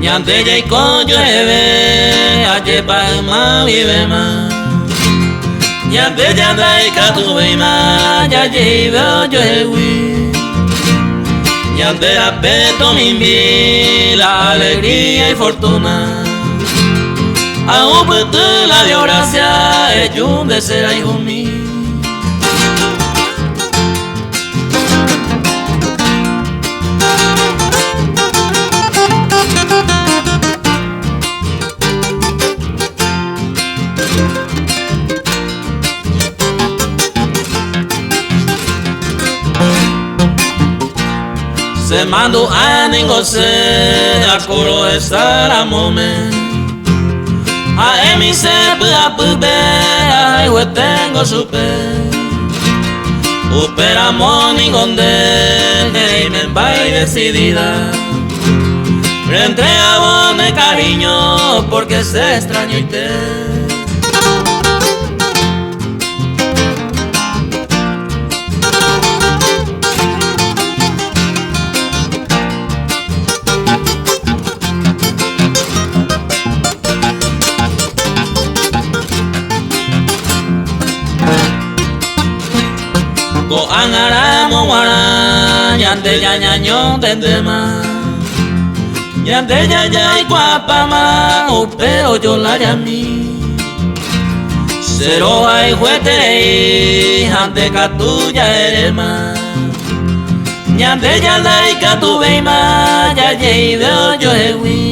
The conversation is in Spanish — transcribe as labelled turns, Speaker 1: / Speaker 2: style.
Speaker 1: Ñante ya y con llueve, aye pa ma vive ma. Ñante ya da y catu ve ma, ya lleva llueve. Ñante apeto mi vi la alegría y fortuna. Aún puedo la de gracia, es un deseo hijo mío. Se mando a negociar a coro estar a moment. A emi se pueda puber, a tengo super. Uperamos ningonde, y me va decidida. Reentregamos de cariño porque se extraño y te. Ko angara mowara, ñante ya ñaño tendema. Ñante ya ya y guapama, pero yo la llamí. Cero hay juete, ante catuya eres más. Ñante ya la y catu veima, ya ya y veo yo ewi.